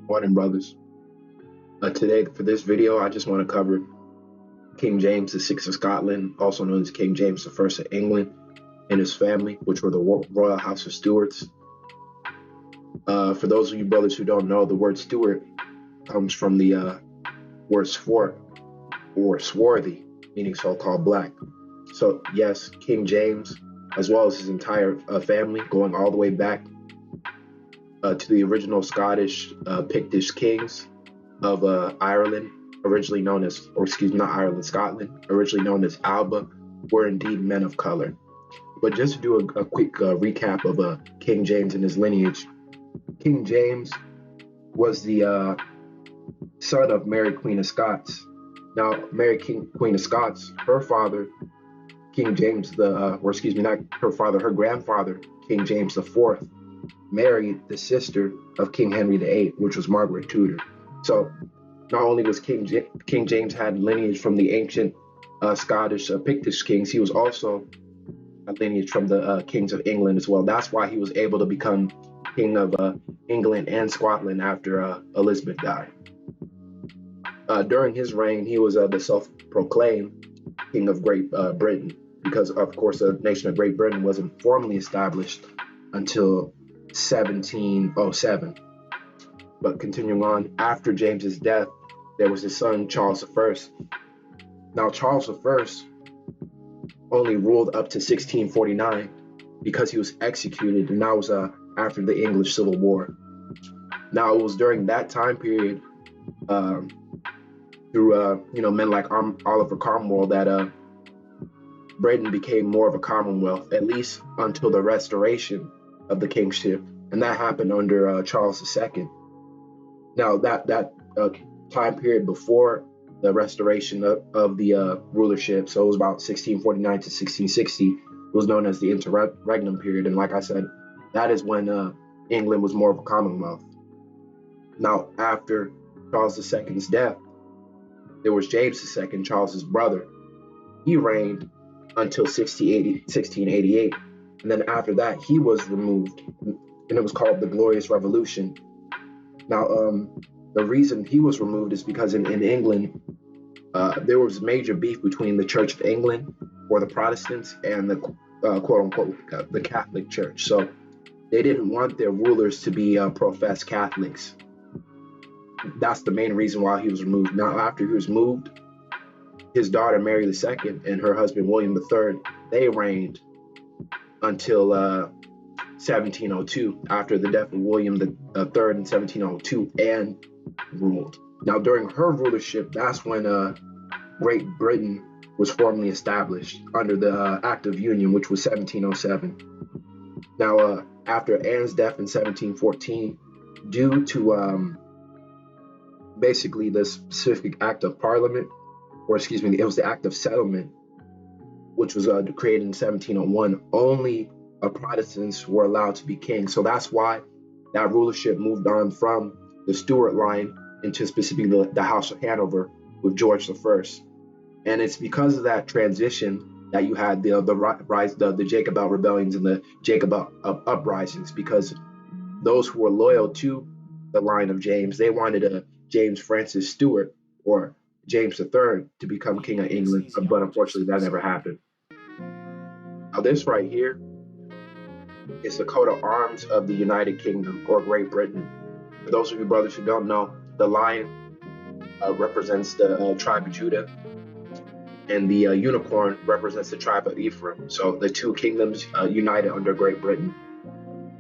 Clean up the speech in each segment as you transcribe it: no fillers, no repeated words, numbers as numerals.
Morning, brothers. Today, for this video, I just want to cover King James VI of Scotland, also known as King James I of England, and his family, which were the royal House of Stewarts. For those of you brothers who don't know, the word Stuart comes from the word swart or swarthy, meaning so-called black. So yes, King James, as well as his entire family, going all the way back to the original Scottish Pictish kings of Ireland, originally known as, Scotland, originally known as Alba, were indeed men of color. But just to do a quick recap of King James and his lineage, King James was the son of Mary Queen of Scots. Now, Mary Queen of Scots, her father, King James not her father, her grandfather, King James IV, married the sister of King Henry VIII, which was Margaret Tudor. So not only was King James had lineage from the ancient Scottish Pictish kings, he was also a lineage from the kings of England as well. That's why he was able to become king of England and Scotland after Elizabeth died. During his reign, he was the self-proclaimed king of Great Britain, because of course the nation of Great Britain wasn't formally established until 1707. But continuing on, after James's death, there was his son Charles I. Now Charles I only ruled up to 1649 because he was executed, and that was after the English Civil War. Now it was during that time period, through men like Oliver Cromwell, that Britain became more of a commonwealth, at least until the restoration of the kingship, and that happened under Charles II. Now that time period before the restoration of the rulership, so it was about 1649 to 1660, it was known as the interregnum period, and like I said, that is when England was more of a commonwealth. Now after Charles II's death, there was James II, Charles's brother. He reigned until 1688, and then after that he was removed, and it was called the Glorious Revolution. Now the reason he was removed is because in England there was major beef between the Church of England, or the Protestants, and the quote-unquote the Catholic Church. So they didn't want their rulers to be professed Catholics. That's the main reason why he was removed. Now after he was moved, his daughter Mary II and her husband William III, they reigned until 1702, after the death of William III in 1702, Anne ruled. Now during her rulership, that's when Great Britain was formally established under the Act of Union, which was 1707. Now after Anne's death in 1714, due to basically the specific Act of Parliament, it was the Act of Settlement, which was created in 1701, only Protestants were allowed to be king. So that's why that rulership moved on from the Stuart line into specifically the House of Hanover with George I. And it's because of that transition that you had the Jacobite rebellions and the Jacobite uprisings, because those who were loyal to the line of James, they wanted James Francis Stuart, or James III, to become King of England, but unfortunately that never happened. Now this right here is the coat of arms of the United Kingdom, or Great Britain. For those of you brothers who don't know, the lion represents the tribe of Judah, and the unicorn represents the tribe of Ephraim. So the two kingdoms united under Great Britain.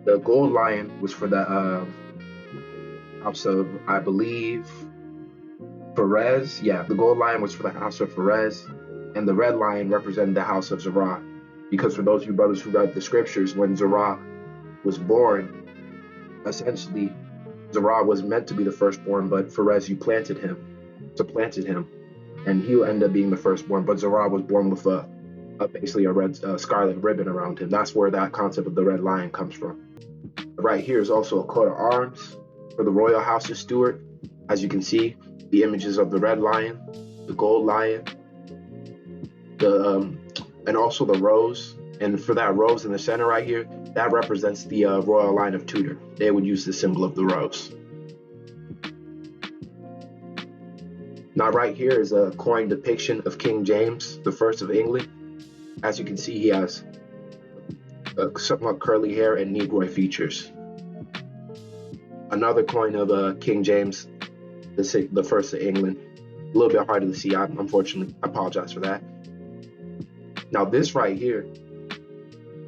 The gold lion was for the House of, I believe, Perez. Yeah, the gold lion was for the House of Perez, and the red lion represented the House of Zerah. Because for those of you brothers who read the scriptures, when Zerah was born, essentially Zerah was meant to be the firstborn, but Perez supplanted him, and he ended up being the firstborn. But Zerah was born with basically a red scarlet ribbon around him. That's where that concept of the red lion comes from. Right here is also a coat of arms for the royal House of Stewart. As you can see, the images of the red lion, the gold lion, and also the rose. And for that rose in the center right here, that represents the royal line of Tudor. They would use the symbol of the rose. Now, right here is a coin depiction of King James the First of England. As you can see, he has somewhat curly hair and Negroid features. Another coin of King James the First of England. A little bit harder to see, unfortunately. I apologize for that. Now, this right here,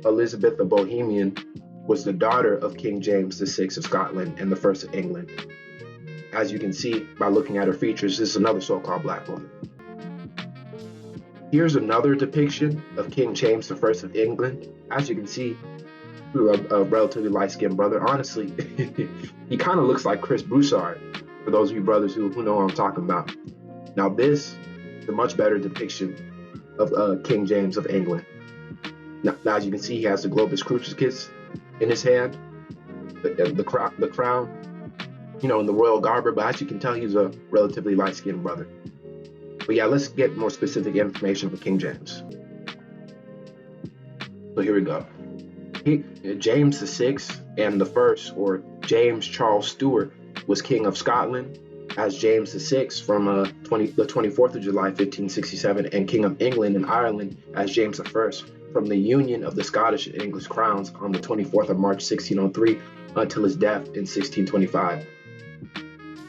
Elizabeth the Bohemian, was the daughter of King James VI of Scotland and the First of England. As you can see by looking at her features, this is another so-called black woman. Here's another depiction of King James I of England. As you can see, a relatively light-skinned brother. Honestly, he kind of looks like Chris Broussard, for those of you brothers who know what I'm talking about. Now, this is a much better depiction of King James of England. Now, as you can see, he has the Globus Crucis in his hand, the crown, in the royal garb, but as you can tell, he's a relatively light-skinned brother. But yeah, let's get more specific information for King James. So here we go. James VI and the First, or James Charles Stuart, was King of Scotland as James VI from the 24th of July, 1567, and King of England and Ireland as James I from the union of the Scottish and English crowns on the 24th of March, 1603, until his death in 1625.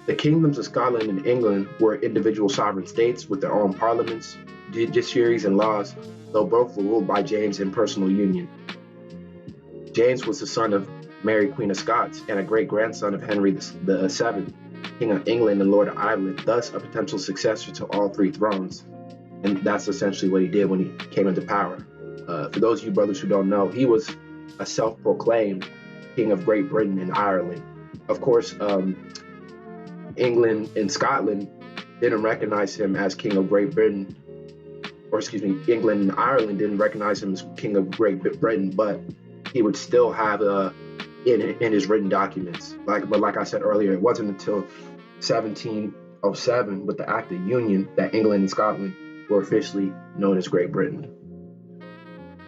The kingdoms of Scotland and England were individual sovereign states with their own parliaments, judiciaries, and laws, though both were ruled by James in personal union. James was the son of Mary, Queen of Scots, and a great-grandson of Henry VII, King of England and Lord of Ireland, thus a potential successor to all three thrones. And that's essentially what he did when he came into power. For those of you brothers who don't know, he was a self-proclaimed King of Great Britain and Ireland. Of course, England and Scotland didn't recognize him as King of Great Britain, England and Ireland didn't recognize him as King of Great Britain, but he would still have in his written documents. Like I said earlier, it wasn't until 1707 with the Act of Union that England and Scotland were officially known as Great Britain.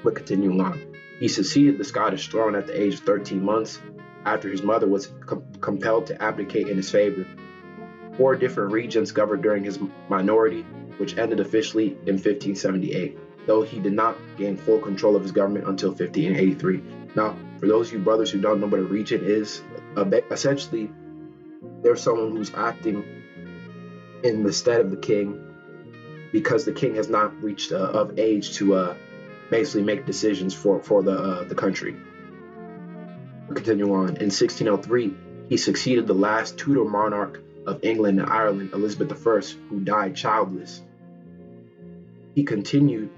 But continuing on, he succeeded the Scottish throne at the age of 13 months after his mother was compelled to abdicate in his favor. 4 different regions governed during his minority, which ended officially in 1578, though he did not gain full control of his government until 1583. Now, for those of you brothers who don't know what a regent is, essentially, there's someone who's acting in the stead of the king because the king has not reached of age to basically make decisions for the country. Continue on. In 1603, he succeeded the last Tudor monarch of England and Ireland, Elizabeth I, who died childless. He continued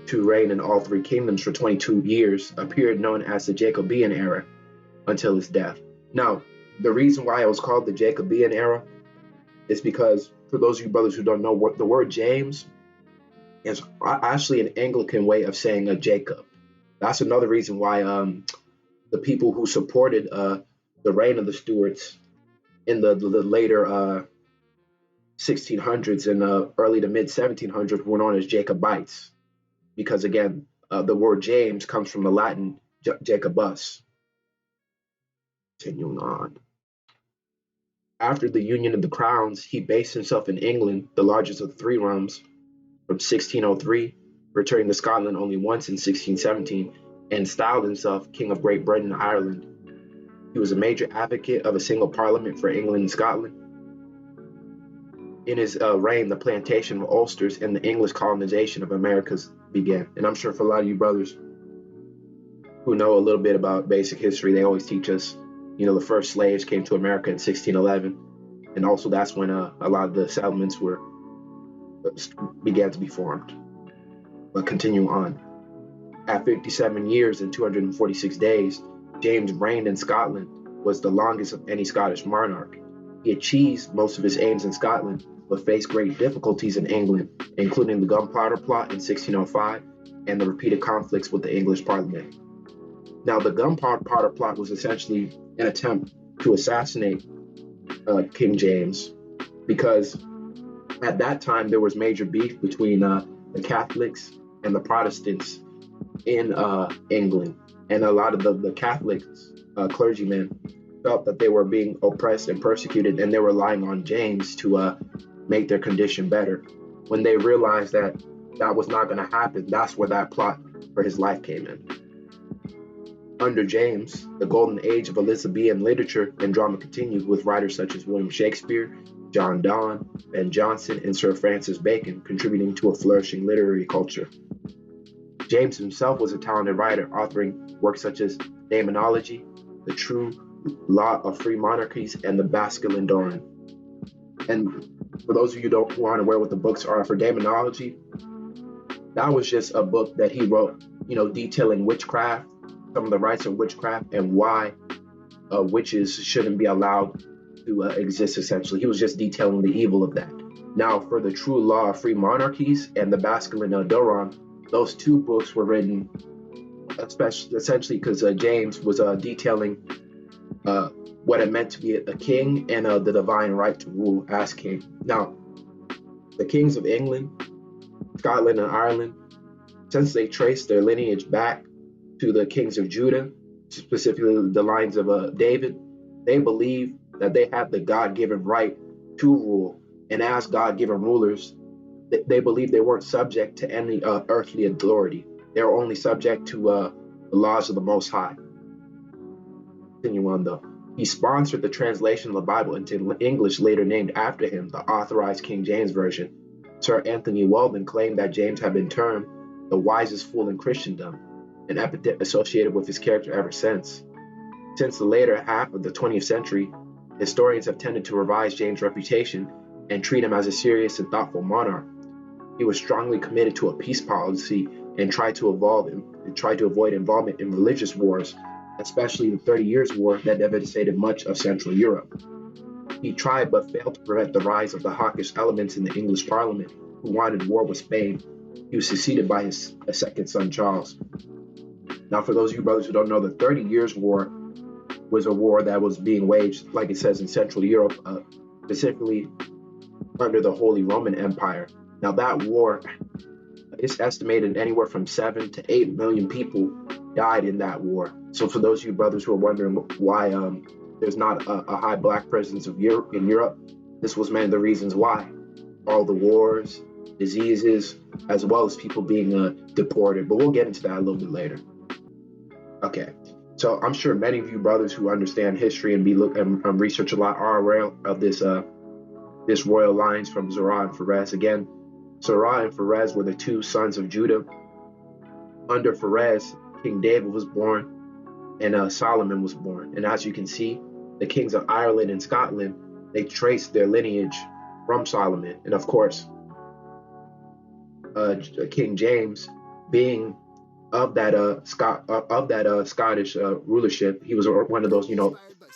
to reign in all 3 kingdoms for 22 years, a period known as the Jacobean era, until his death. Now, the reason why it was called the Jacobean era is because, for those of you brothers who don't know, what the word James is actually an Anglican way of saying Jacob. That's another reason why the people who supported the reign of the Stuarts in the later 1600s and early to mid 1700s were known as Jacobites, because again, the word James comes from the Latin Jacobus. Continuing on. After the union of the crowns, he based himself in England, the largest of the 3 realms, from 1603, returning to Scotland only once in 1617, and styled himself King of Great Britain and Ireland. He was a major advocate of a single parliament for England and Scotland. In his reign, the plantation of Ulsters and the English colonization of Americas began. And I'm sure for a lot of you brothers who know a little bit about basic history, they always teach us, the first slaves came to America in 1611. And also that's when a lot of the settlements began to be formed. But continue on. At 57 years and 246 days, James reigned in Scotland, was the longest of any Scottish monarch. He achieved most of his aims in Scotland, but faced great difficulties in England, including the Gunpowder Plot in 1605 and the repeated conflicts with the English Parliament. Now, the Gunpowder Plot was essentially an attempt to assassinate King James, because at that time there was major beef between the Catholics and the Protestants in England. And a lot of the Catholics, clergymen, felt that they were being oppressed and persecuted, and they were relying on James to make their condition better. When they realized that that was not going to happen, that's where that plot for his life came in. Under James, the golden age of Elizabethan literature and drama continued, with writers such as William Shakespeare, John Donne, Ben Jonson, and Sir Francis Bacon contributing to a flourishing literary culture. James himself was a talented writer, authoring works such as Daemonology, The True Law of Free Monarchies, and The Basculandoran. And for those of you who aren't aware what the books are, for Daemonology, that was just a book that he wrote, detailing witchcraft, some of the rites of witchcraft, and why witches shouldn't be allowed to exist, essentially. He was just detailing the evil of that. Now, for The True Law of Free Monarchies and The Basculandoran, those two books were written essentially because James was detailing what it meant to be a king and the divine right to rule as king. Now, the kings of England, Scotland, and Ireland, since they traced their lineage back to the kings of Judah, specifically the lines of David, they believed that they had the God-given right to rule. And as God-given rulers, they believed they weren't subject to any earthly authority. They were only subject to the laws of the Most High. Continue on though. He sponsored the translation of the Bible into English, later named after him, the Authorized King James Version. Sir Anthony Weldon claimed that James had been termed the wisest fool in Christendom, an epithet associated with his character ever since. Since the later half of the 20th century, historians have tended to revise James' reputation and treat him as a serious and thoughtful monarch. He was strongly committed to a peace policy and tried to avoid involvement in religious wars, especially the 30 Years' War that devastated much of Central Europe. He tried but failed to prevent the rise of the hawkish elements in the English Parliament who wanted war with Spain. He was succeeded by his second son, Charles. Now, for those of you brothers who don't know, the 30 Years' War was a war that was being waged, like it says, in Central Europe, specifically under the Holy Roman Empire. Now, that war is estimated anywhere from 7 to 8 million people died in that war. So for those of you brothers who are wondering why there's not a high black presence in Europe, this was many of the reasons why. All the wars, diseases, as well as people being deported. But we'll get into that a little bit later. Okay, so I'm sure many of you brothers who understand history and research a lot are aware of this royal lines from Zerah and Pharez. Again, Zerah and Pharez were the two sons of Judah. Under Pharez, King David was born and Solomon was born. And as you can see, the kings of Ireland and Scotland, they traced their lineage from Solomon. And of course, King James, being of that Scottish rulership, he was one of those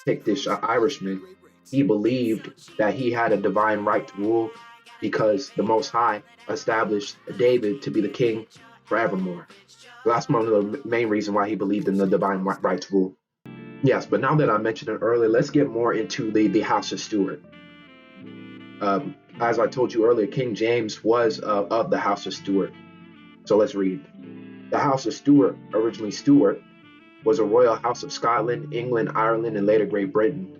Pictish Irishmen. He believed that he had a divine right to rule because the Most High established David to be the king forevermore. So that's one of the main reasons why he believed in the divine right to rule. Yes, but now that I mentioned it earlier, let's get more into the House of Stewart. As I told you earlier, King James was of the House of Stewart. So let's read. The House of Stewart, originally Stuart, was a royal house of Scotland, England, Ireland, and later Great Britain.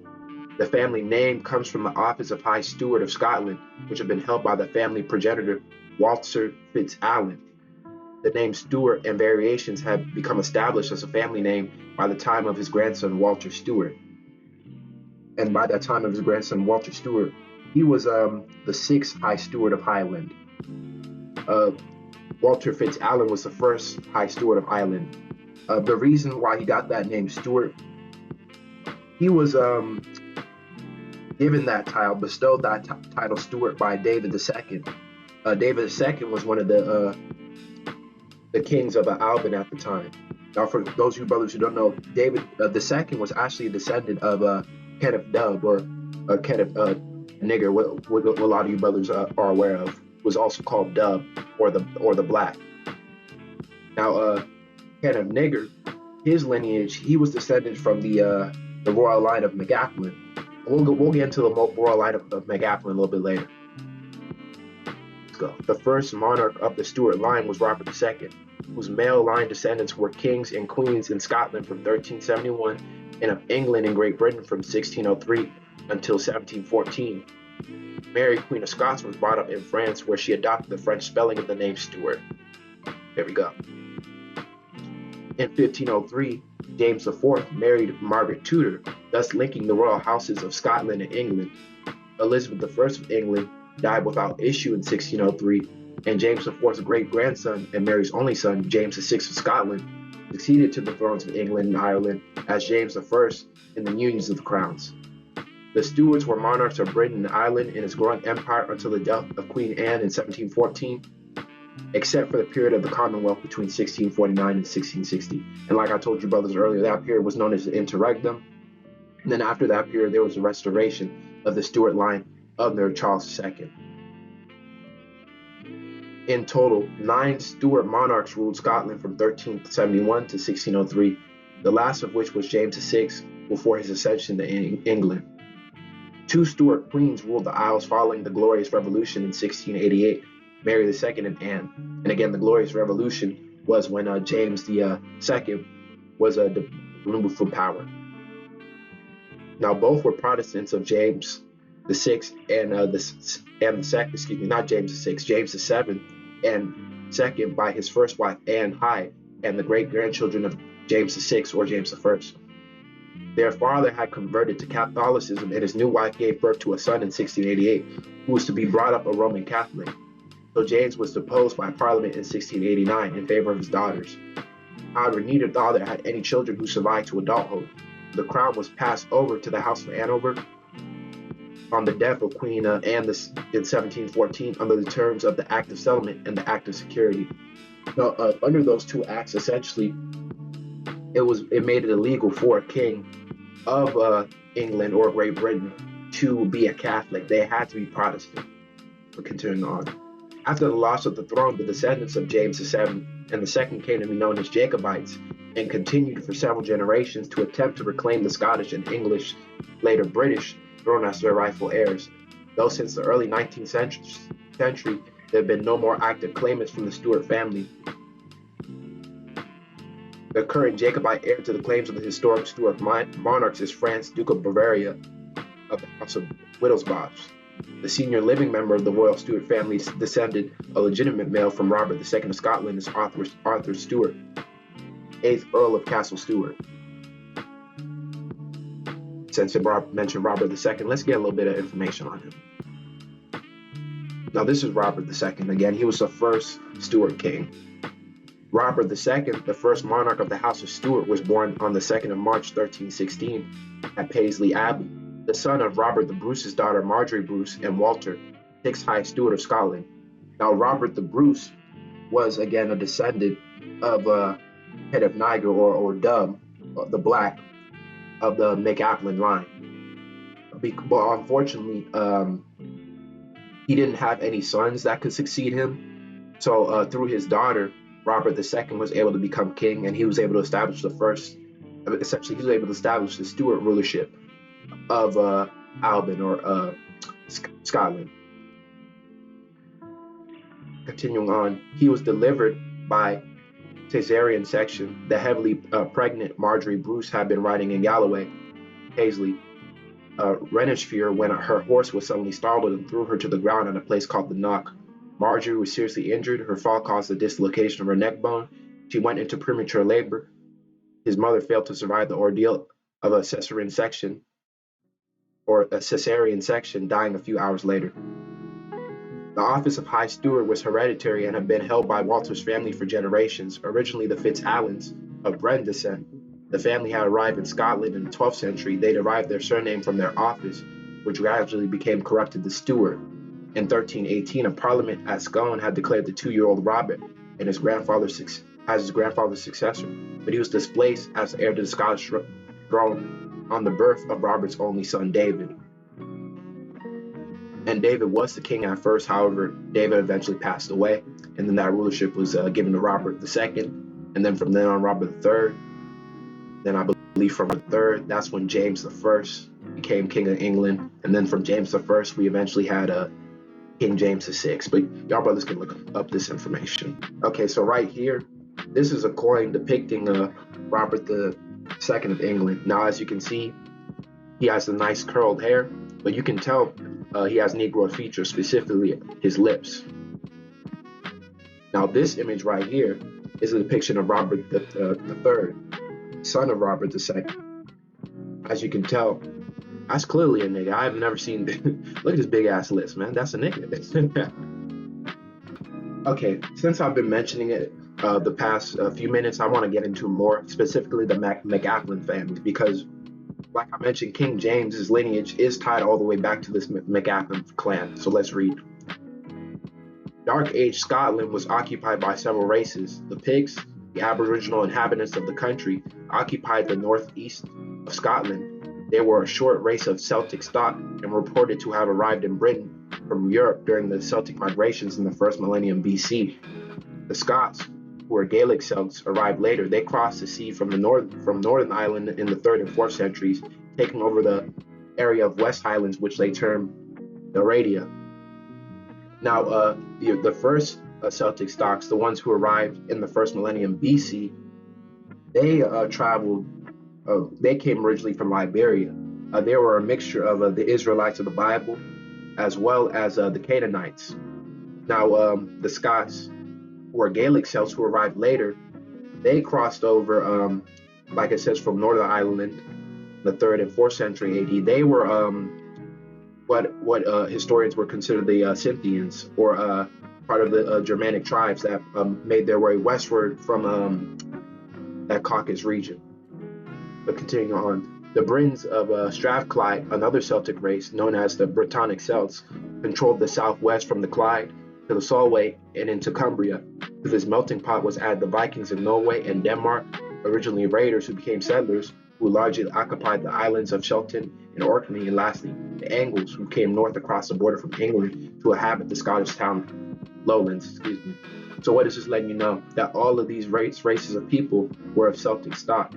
The family name comes from the office of High Steward of Scotland, which had been held by the family progenitor Walter FitzAlan. The name Stuart and variations had become established as a family name by the time of his grandson Walter Stewart. And by that time of his grandson Walter Stewart, he was the 6th High Steward of Highland. Walter FitzAlan was the first High Steward of Ireland. The reason why he got that name Stuart, he was given that title, bestowed that title Stuart by David II. David II was one of the kings of Alban at the time. Now, for those of you brothers who don't know, David II was actually a descendant of Kenneth Dub, or Kenneth Nigger, what a lot of you brothers are aware of, was also called Dub, or the Black. Now, Kenneth Nigger, his lineage, he was descended from the royal line of McAlpin. We'll get into the royal line of McAlpin a little bit later. Let's go. The first monarch of the Stuart line was Robert II, whose male line descendants were kings and queens in Scotland from 1371 and of England and Great Britain from 1603 until 1714. Mary, Queen of Scots, was brought up in France, where she adopted the French spelling of the name Stuart. There we go. In 1503, James IV married Margaret Tudor, thus linking the royal houses of Scotland and England. Elizabeth I of England died without issue in 1603, and James IV's great-grandson and Mary's only son, James VI of Scotland, succeeded to the thrones of England and Ireland as James I in the unions of the crowns. The Stuarts were monarchs of Britain and Ireland in its growing empire until the death of Queen Anne in 1714, except for the period of the Commonwealth between 1649 and 1660. And like I told you brothers earlier, that period was known as the Interregnum. And then after that period, there was a restoration of the Stuart line under Charles II. In total, 9 Stuart monarchs ruled Scotland from 1371 to 1603, the last of which was James VI before his accession to England. 2 Stuart queens ruled the Isles following the Glorious Revolution in 1688, Mary II and Anne. And again, the Glorious Revolution was when James II was removed from power. Now, both were Protestants of James VI and James VII and second by his first wife Anne Hyde, and the great-grandchildren of James VI or James I. Their father had converted to Catholicism, and his new wife gave birth to a son in 1688, who was to be brought up a Roman Catholic. So James was deposed by Parliament in 1689 in favor of his daughters. However, neither daughter had any children who survived to adulthood. The crown was passed over to the House of Hanover on the death of Queen Anne in 1714 under the terms of the Act of Settlement and the Act of Security. Now, under those 2 acts, essentially, it made it illegal for a king of England or Great Britain to be a Catholic. They had to be Protestant. But continuing on. After the loss of the throne, the descendants of James VII and II came to be known as Jacobites and continued for several generations to attempt to reclaim the Scottish and English, later British, throne as their rightful heirs. Though since the early 19th century, there have been no more active claimants from the Stuart family. The current Jacobite heir to the claims of the historic Stuart monarchs is Franz, Duke of Bavaria, of the House of Wittelsbach. The senior living member of the royal Stuart family descended a legitimate male from Robert II of Scotland as Arthur Stuart, 8th Earl of Castle Stuart. Since I mentioned Robert II, let's get a little bit of information on him. Now, this is Robert II. Again, he was the first Stuart king. Robert II, the first monarch of the House of Stewart, was born on the 2nd of March, 1316, at Paisley Abbey, the son of Robert the Bruce's daughter Marjorie Bruce and Walter, 6th High Steward of Scotland. Now, Robert the Bruce was again a descendant of head of Niger or Dub, the Black, of the McAlpin line. But unfortunately, he didn't have any sons that could succeed him. So through his daughter, Robert II was able to become king, and he was able to establish the Stuart rulership of Alban or Scotland. Continuing on, he was delivered by Caesarean section. The heavily pregnant Marjorie Bruce had been riding in Galloway, Paisley, Renishfere, when her horse was suddenly startled and threw her to the ground at a place called the Knock. Marjorie was seriously injured. Her fall caused a dislocation of her neck bone. She went into premature labor. His mother failed to survive the ordeal of a Caesarean section, dying a few hours later. The office of High Steward was hereditary and had been held by Walter's family for generations, originally the FitzAlans of Bren descent. The family had arrived in Scotland in the 12th century. They derived their surname from their office, which gradually became corrupted to Stewart. In 1318, a parliament at Scone had declared the 2-year-old Robert and his grandfather's successor, but he was displaced as heir to the Scottish throne on the birth of Robert's only son, David. And David was the king at first. However, David eventually passed away, and then that rulership was given to Robert II, and then from then on, Robert III. Then I believe from Robert III, that's when James I became king of England, and then from James I, we eventually had King James VI. But y'all brothers can look up this information. Okay, so right here, this is a coin depicting Robert II of England. Now, as you can see, he has the nice curled hair, but you can tell he has Negro features, specifically his lips. Now, this image right here is a depiction of Robert the Third, son of Robert II. As you can tell, that's clearly a nigga. I've never seen. Look at his big ass lips, man. That's a nigga. Okay, since I've been mentioning it the past few minutes, I want to get into more specifically the McAlpin family, because, like I mentioned, King James's lineage is tied all the way back to this McAlpin clan. So let's read. Dark Age Scotland was occupied by several races. The Picts, the Aboriginal inhabitants of the country, occupied the northeast of Scotland. They were a short race of Celtic stock and were reported to have arrived in Britain from Europe during the Celtic migrations in the first millennium BC. The Scots, who were Gaelic Celts, arrived later. They crossed the sea from Northern Ireland in the 3rd and 4th centuries, taking over the area of West Highlands, which they termed Aradia. Now, the first Celtic stocks, the ones who arrived in the first millennium BC, they traveled. They came originally from Iberia. They were a mixture of the Israelites of the Bible, as well as the Canaanites. Now, the Scots, who were Gaelic Celts, who arrived later, they crossed over, like it says, from Northern Ireland, the 3rd and 4th century AD. They were what historians would consider the Scythians, or part of the Germanic tribes that made their way westward from that Caucasus region. But continuing on, the Britons of Strathclyde, another Celtic race known as the Brittonic Celts, controlled the southwest from the Clyde to the Solway and into Cumbria. To this melting pot was added the Vikings of Norway and Denmark, originally raiders who became settlers, who largely occupied the islands of Shetland and Orkney, and lastly, the Angles, who came north across the border from England to inhabit the Scottish town lowlands. So what is this letting you know? That all of these races of people were of Celtic stock.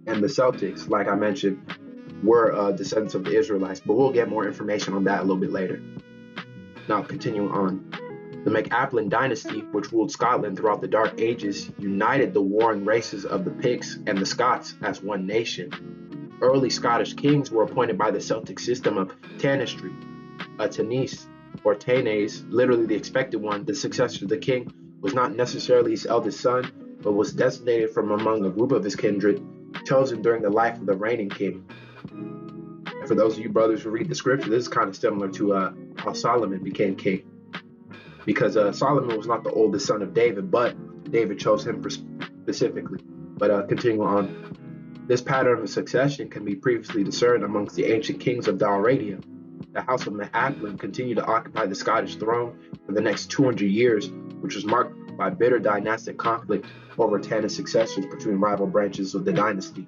And the Celtics, like I mentioned, were descendants of the Israelites, but we'll get more information on that a little bit later. Now, continuing on. The McAlpin dynasty, which ruled Scotland throughout the Dark Ages, united the warring races of the Picts and the Scots as one nation. Early Scottish kings were appointed by the Celtic system of tanistry. A tanis, or tanes, literally the expected one, the successor to the king, was not necessarily his eldest son, but was designated from among a group of his kindred, chosen during the life of the reigning king. And for those of you brothers who read the scripture, this is kind of similar to how Solomon became king. Because Solomon was not the oldest son of David, but David chose him specifically. But continuing on, this pattern of succession can be previously discerned amongst the ancient kings of Dalradia. The House of McAlpin continued to occupy the Scottish throne for the next 200 years, which was marked by bitter dynastic conflict over tenant successors between rival branches of the dynasty.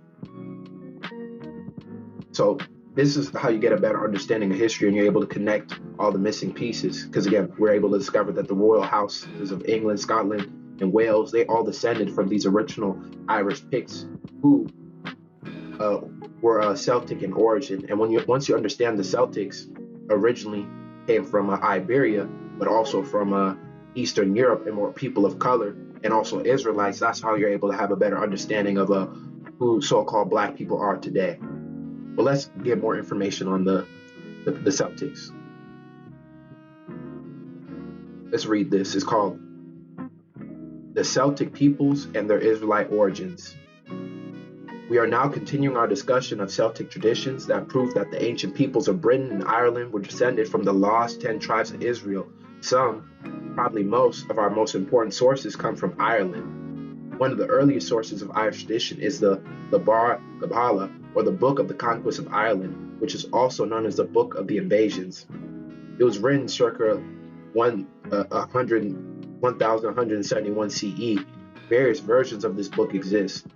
So this is how you get a better understanding of history, and you're able to connect all the missing pieces. Because again, we're able to discover that the royal houses of England, Scotland, and Wales, they all descended from these original Irish Picts who were Celtic in origin. And once you understand the Celtics originally came from Iberia, but also from Eastern Europe, and were people of color, and also Israelites, that's how you're able to have a better understanding of who so-called black people are today. But let's get more information on the Celtics. Let's read this. It's called The Celtic Peoples and Their Israelite Origins. We are now continuing our discussion of Celtic traditions that prove that the ancient peoples of Britain and Ireland were descended from the lost 10 tribes of Israel. Some, probably most, of our most important sources come from Ireland. One of the earliest sources of Irish tradition is the Bar Gabhala, or the Book of the Conquest of Ireland, which is also known as the Book of the Invasions. It was written circa 1171 CE. Various versions of this book exist.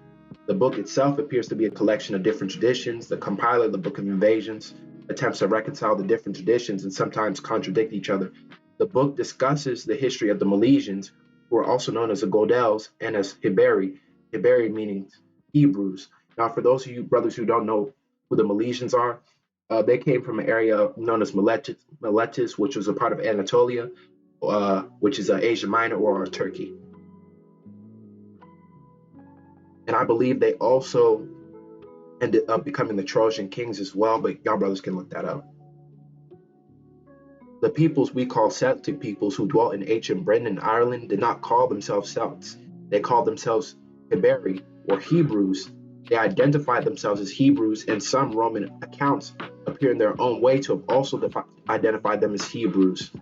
The book itself appears to be a collection of different traditions. The compiler, the Book of Invasions, attempts to reconcile the different traditions and sometimes contradict each other. The book discusses the history of the Milesians, who are also known as the Godels and as Iberi meaning Hebrews. Now, for those of you brothers who don't know who the Milesians are, they came from an area known as Miletus, which was a part of Anatolia, which is Asia Minor or Turkey. And I believe they also ended up becoming the Trojan kings as well, but y'all brothers can look that up. The peoples we call Celtic peoples who dwelt in ancient Britain and Ireland did not call themselves Celts. They called themselves Iberi, or Hebrews. They identified themselves as Hebrews, and some Roman accounts appear in their own way to have also identified them as Hebrews.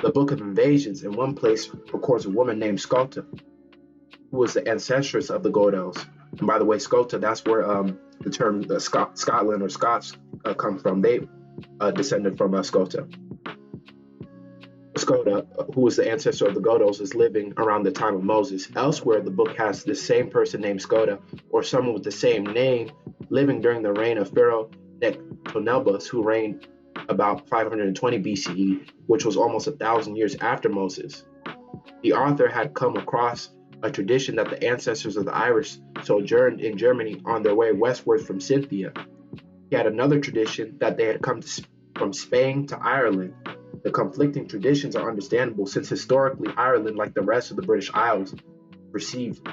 The Book of Invasions in one place records a woman named Scotta, who was the ancestress of the Goodels. And by the way, Scotta, that's where the term Scotland or Scots come from. They descended from Scotta. Scotta, who was the ancestor of the Godos, is living around the time of Moses. Elsewhere, the book has the same person named Scotta, or someone with the same name, living during the reign of Pharaoh Nechotonebus, who reigned about 520 BCE, which was almost 1,000 years after Moses. The author had come across a tradition that the ancestors of the Irish sojourned in Germany on their way westward from Scythia. He had another tradition that they had come from Spain to Ireland. The conflicting traditions are understandable since historically Ireland, like the rest of the British Isles, received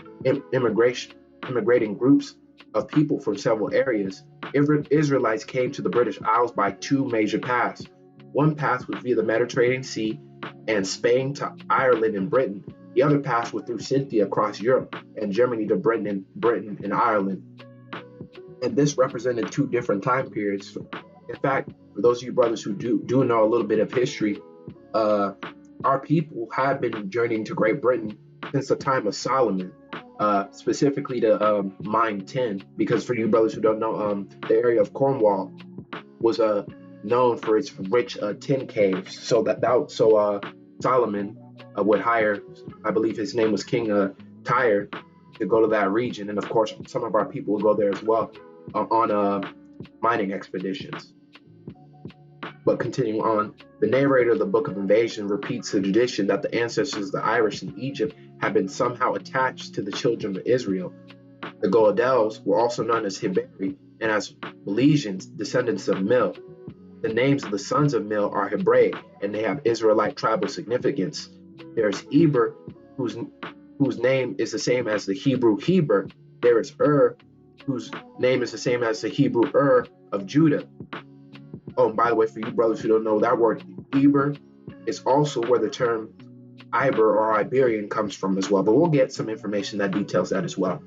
immigrating groups of people from several areas. Israelites came to the British Isles by two major paths. One path was via the Mediterranean Sea and Spain to Ireland and Britain. The other path was through Scythia across Europe and Germany to Britain and Ireland. And this represented two different time periods. In fact, for those of you brothers who do know a little bit of history, our people have been journeying to Great Britain since the time of Solomon, specifically to Mine 10, because for you brothers who don't know, the area of Cornwall was known for its rich tin caves. So Solomon would hire, I believe his name was King Tyre, to go to that region, and of course some of our people would go there as well on mining expeditions. But continuing on, the narrator of the Book of Invasion repeats the tradition that the ancestors of the Irish in Egypt had been somehow attached to the children of Israel. The Goodels were also known as Iberi and as Milesians, descendants of Mil. The names of the sons of Mil are Hebraic, and they have Israelite tribal significance. There's Eber, whose name is the same as the Hebrew Heber. There is whose name is the same as the Hebrew of Judah. Oh, and by the way, for you brothers who don't know, that word Eber is also where the term Iber or Iberian comes from as well. But we'll get some information that details that as well.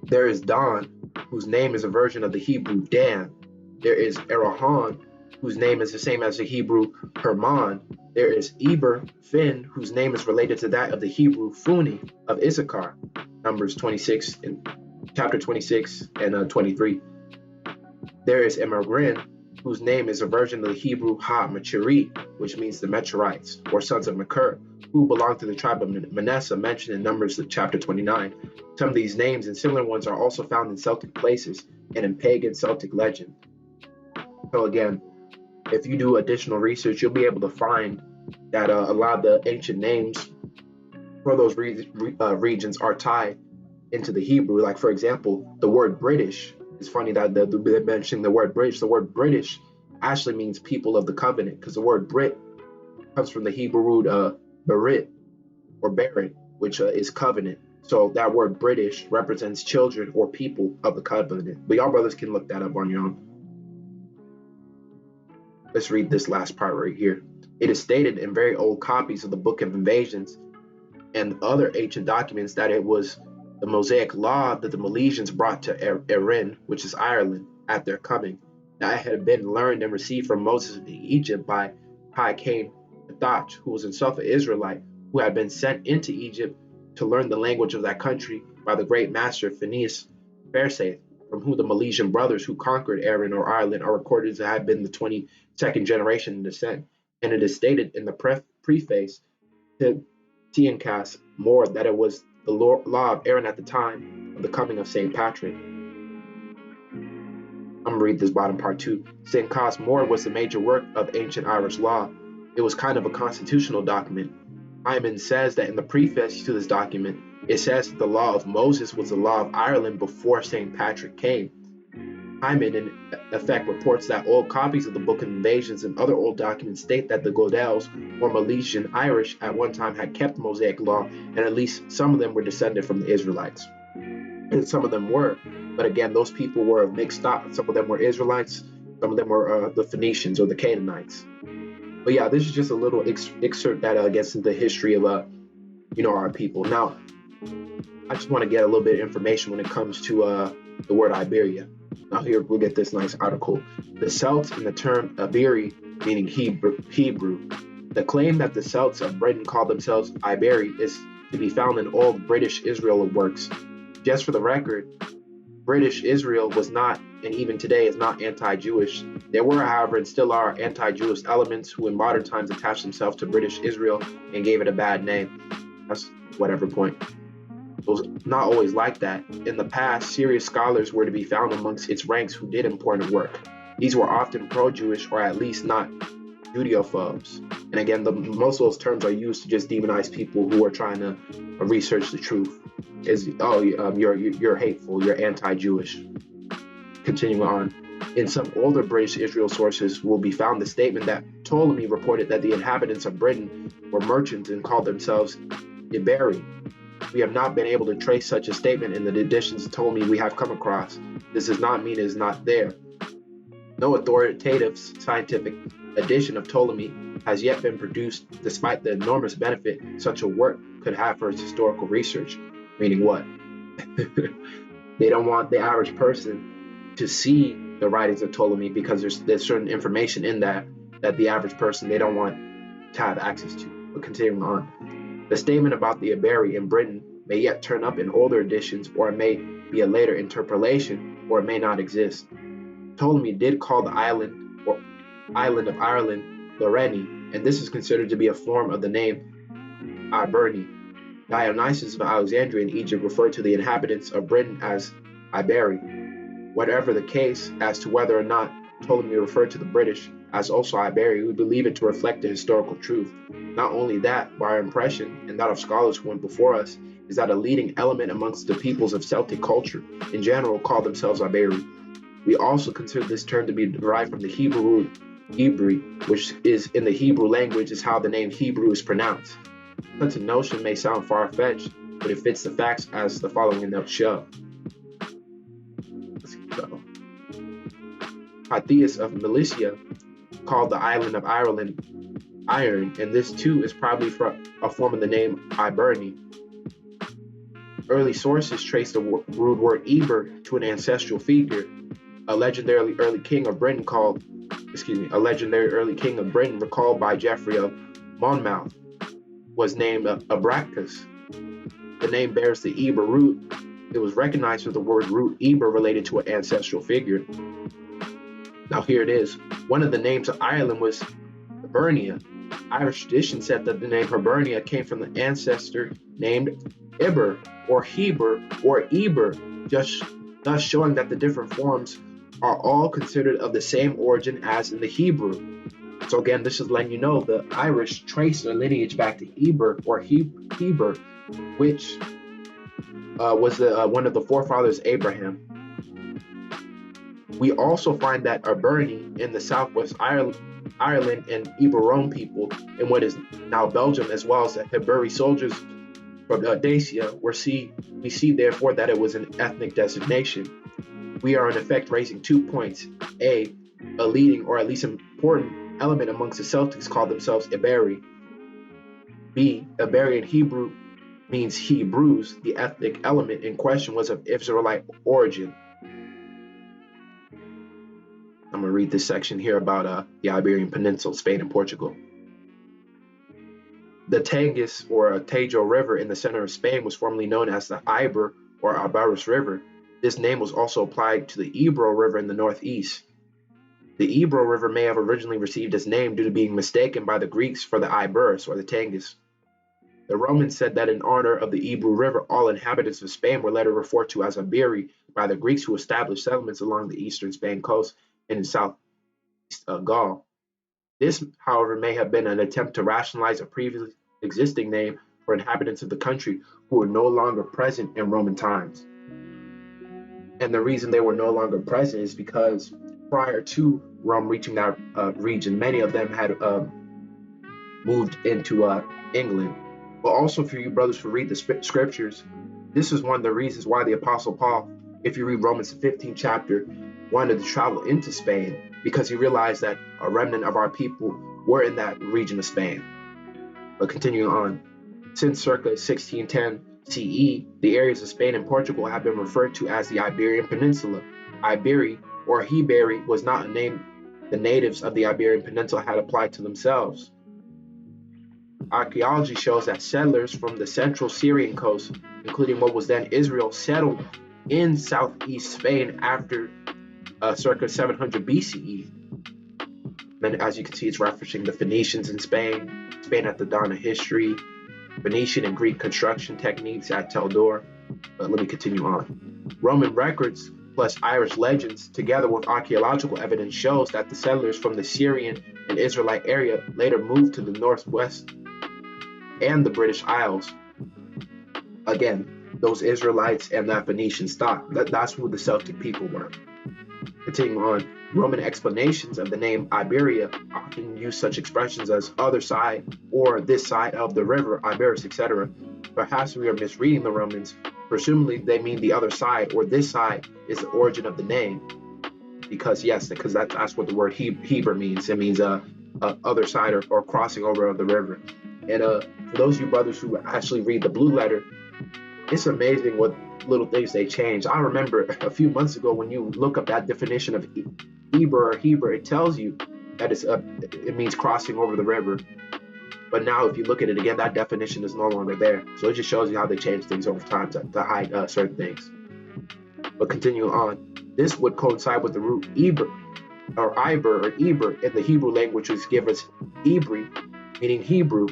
There is Dan, whose name is a version of the Hebrew Dan. There is Erahan, whose name is the same as the Hebrew Herman. There is Eber Finn, whose name is related to that of the Hebrew Phuni of Issachar. Numbers 26 in chapter 26 and 23. There is Emagrin, whose name is a version of the Hebrew Ha-Machiri, which means the Mecharites, or sons of Machir, who belong to the tribe of Manasseh, mentioned in Numbers chapter 29. Some of these names and similar ones are also found in Celtic places and in pagan Celtic legend. So again, if you do additional research, you'll be able to find that a lot of the ancient names for those regions are tied into the Hebrew. Like, for example, the word British. It's funny that they're mentioning the word British. The word British actually means people of the covenant, because the word Brit comes from the Hebrew root Berit or Berit, which is covenant. So that word British represents children or people of the covenant. But y'all brothers can look that up on your own. Let's read this last part right here. It is stated in very old copies of the Book of Invasions and other ancient documents that it was the Mosaic law that the Milesians brought to Erin, which is Ireland, at their coming, that had been learned and received from Moses in Egypt by Cain Ethach, who was himself an Israelite, who had been sent into Egypt to learn the language of that country by the great master Phineas Fairsaith, from whom the Milesian brothers who conquered Erin or Ireland are recorded to have been the 22nd generation in descent. And it is stated in the preface to Tiancas More that it was the law of Aaron at the time of the coming of St. Patrick. I'm going to read this bottom part too. St. Cos More was the major work of ancient Irish law. It was kind of a constitutional document. Hyman says that in the preface to this document, it says that the law of Moses was the law of Ireland before St. Patrick came. Hyman, in effect, reports that old copies of the Book of Invasions and other old documents state that the Goodels, or Milesian Irish, at one time had kept Mosaic law, and at least some of them were descended from the Israelites. And some of them were, but again, those people were of mixed stock. Some of them were Israelites, some of them were the Phoenicians or the Canaanites. But yeah, this is just a little excerpt that gets into the history of our people. Now, I just want to get a little bit of information when it comes to the word Iberia. Now here we'll get this nice article. The Celts in the term Iberi, meaning Hebrew. The claim that the Celts of Britain call themselves Iberi is to be found in all British Israel works. Just for the record, British Israel was not, and even today is not, anti-Jewish. There were, however, and still are, anti-Jewish elements who in modern times attached themselves to British Israel and gave it a bad name. That's whatever point. It was not always like that. In the past, serious scholars were to be found amongst its ranks who did important work. These were often pro-Jewish or at least not Judeophobes. And again, most of those terms are used to just demonize people who are trying to research the truth. You're hateful, you're anti-Jewish. Continuing on, in some older British Israel sources will be found the statement that Ptolemy reported that the inhabitants of Britain were merchants and called themselves Iberi. We have not been able to trace such a statement in the editions of Ptolemy we have come across. This does not mean it is not there. No authoritative scientific edition of Ptolemy has yet been produced, despite the enormous benefit such a work could have for its historical research. Meaning what? They don't want the average person to see the writings of Ptolemy because there's certain information in that the average person, they don't want to have access to. But continuing on, the statement about the Iberi in Britain may yet turn up in older editions, or it may be a later interpolation, or it may not exist. Ptolemy did call the island of Ireland Loreni, and this is considered to be a form of the name Iberni. Dionysius of Alexandria in Egypt referred to the inhabitants of Britain as Iberi. Whatever the case as to whether or not Ptolemy referred to the British as also Iberi, we believe it to reflect the historical truth. Not only that, but our impression, and that of scholars who went before us, is that a leading element amongst the peoples of Celtic culture in general call themselves Iberi. We also consider this term to be derived from the Hebrew root Ibri, which is in the Hebrew language is how the name Hebrew is pronounced. Such a notion may sound far-fetched, but it fits the facts as the following notes show. Let's go. Pythias of Milicia called the island of Ireland Iron, and this too is probably a form of the name Iberni. Early sources trace the root word Eber to an ancestral figure. A legendary early king of Britain recalled by Geoffrey of Monmouth was named Abracchus. The name bears the Eber root. It was recognized with the word root Eber related to an ancestral figure. Now here it is. One of the names of Ireland was Hibernia. Irish tradition said that the name Hibernia came from the ancestor named Iber or Heber or Eber, thus showing that the different forms are all considered of the same origin as in the Hebrew. So again, this is letting you know the Irish trace their lineage back to Eber or Heber, which was one of the forefathers Abraham. We also find that Iberni in the southwest Ireland and Iberon people in what is now Belgium, as well as the Iberi soldiers from Dacia, we see therefore that it was an ethnic designation. We are in effect raising 2 points. A leading or at least important element amongst the Celtics called themselves Iberi. B, Iberian Hebrew means Hebrews. The ethnic element in question was of Israelite origin. I'm going to read this section here about the Iberian Peninsula, Spain and Portugal. The Tagus or Tajo River in the center of Spain was formerly known as the Iber or Iberus River. This name was also applied to the Ebro River in the northeast. The Ebro River may have originally received its name due to being mistaken by the Greeks for the Iberus or the Tagus. The Romans said that in honor of the Ebro River, all inhabitants of Spain were later referred to as Iberi by the Greeks who established settlements along the eastern Spain coast and in south Gaul. This, however, may have been an attempt to rationalize a previous existing name for inhabitants of the country who were no longer present in Roman times. And the reason they were no longer present is because prior to Rome reaching that region, many of them had moved into England. But also for you brothers who read the scriptures, this is one of the reasons why the Apostle Paul, if you read Romans 15 chapter, wanted to travel into Spain, because he realized that a remnant of our people were in that region of Spain. But continuing on, since circa 1610 CE, the areas of Spain and Portugal have been referred to as the Iberian Peninsula. Iberi or Iberi was not a name the natives of the Iberian Peninsula had applied to themselves. Archaeology shows that settlers from the central Syrian coast, including what was then Israel, settled in southeast Spain after circa 700 BCE. Then, as you can see, it's referencing the Phoenicians in Spain, Spain at the dawn of history, Phoenician and Greek construction techniques at Tel Dor. But let me continue on. Roman records plus Irish legends, together with archaeological evidence, shows that the settlers from the Syrian and Israelite area later moved to the northwest and the British Isles. Again, those Israelites and that Phoenician stock, that's who the Celtic people were. Continuing on, Roman explanations of the name Iberia often use such expressions as other side or this side of the river, Iberus, etc. Perhaps we are misreading the Romans. Presumably they mean the other side or this side is the origin of the name. Because that's what the word Heber means. It means other side or crossing over of the river. And for those of you brothers who actually read the blue letter, it's amazing what little things they change. I remember a few months ago when you look up that definition of Heber or Heber, it tells you that it means crossing over the river. But now if you look at it again, that definition is no longer there. So it just shows you how they change things over time to hide certain things. But continuing on, this would coincide with the root Eber or Iber or Eber in the Hebrew language, which gives us Ibri, meaning Hebrew.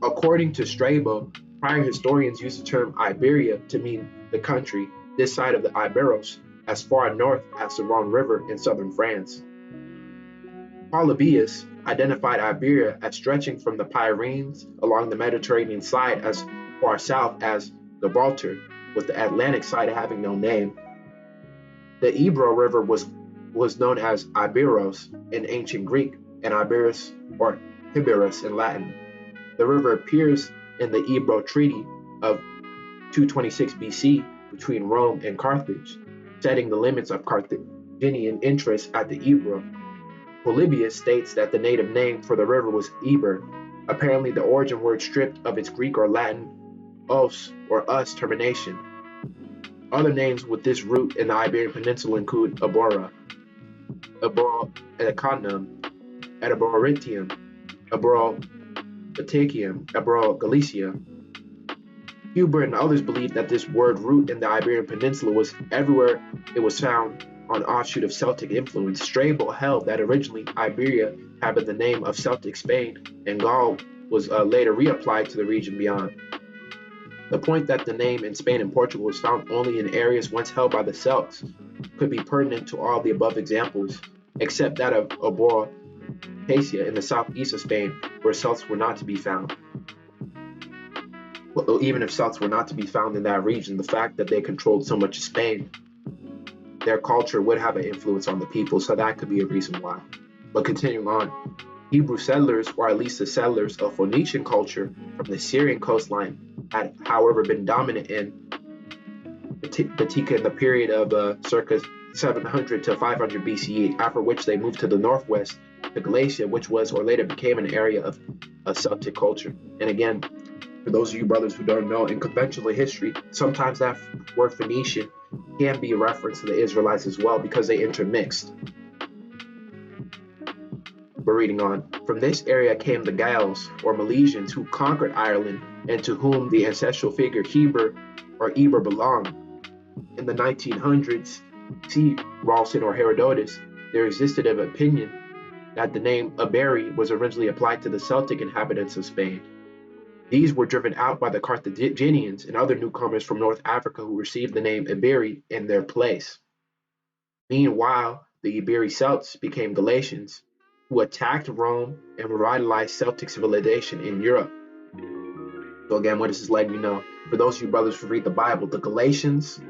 According to Strabo, prior historians used the term Iberia to mean the country this side of the Iberos, as far north as the Rhone River in southern France. Polybius identified Iberia as stretching from the Pyrenees along the Mediterranean side as far south as Gibraltar, with the Atlantic side having no name. The Ebro River was known as Iberos in ancient Greek and Iberus or Iberus in Latin. The river appears in the Ebro Treaty of 226 BC between Rome and Carthage, setting the limits of Carthaginian interest at the Ebro. Polybius states that the native name for the river was Eber. Apparently, the origin word stripped of its Greek or Latin os or us termination. Other names with this root in the Iberian Peninsula include Abora, Ebro-Econum, Eboritium, Ebro-Batacium, Ebro-Galicia. Hubert and others believe that this word root in the Iberian Peninsula was everywhere it was found on offshoot of Celtic influence. Strabo held that originally Iberia had been the name of Celtic Spain, and Gaul was later reapplied to the region beyond. The point that the name in Spain and Portugal was found only in areas once held by the Celts could be pertinent to all the above examples, except that of Ebro-Batacia in the southeast of Spain, where Celts were not to be found. Well, even if Celts were not to be found in that region, the fact that they controlled so much of Spain, their culture would have an influence on the people, so that could be a reason why. But continuing on, Hebrew settlers, or at least the settlers of Phoenician culture from the Syrian coastline, had, however, been dominant in Batika in the period of circa 700 to 500 BCE, after which they moved to the northwest to Galatia, which was or later became an area of Celtic culture. And again, for those of you brothers who don't know, in conventional history, sometimes that word Phoenician can be a reference to the Israelites as well because they intermixed. But reading on, from this area came the Gaels or Milesians who conquered Ireland and to whom the ancestral figure Heber or Eber belonged. In the 1900s, see Ralston or Herodotus, there existed an opinion that the name Iberi was originally applied to the Celtic inhabitants of Spain. These were driven out by the Carthaginians and other newcomers from North Africa who received the name Iberi in their place. Meanwhile, the Iberi Celts became Galatians, who attacked Rome and revitalized Celtic civilization in Europe. So again, what this is letting you know, for those of you brothers who read the Bible, the Galatians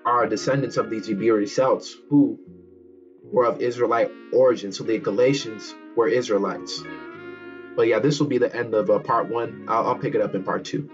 are descendants of these Iberi Celts who were of Israelite origin. So the Galatians were Israelites. But yeah, this will be the end of part one. I'll pick it up in part two.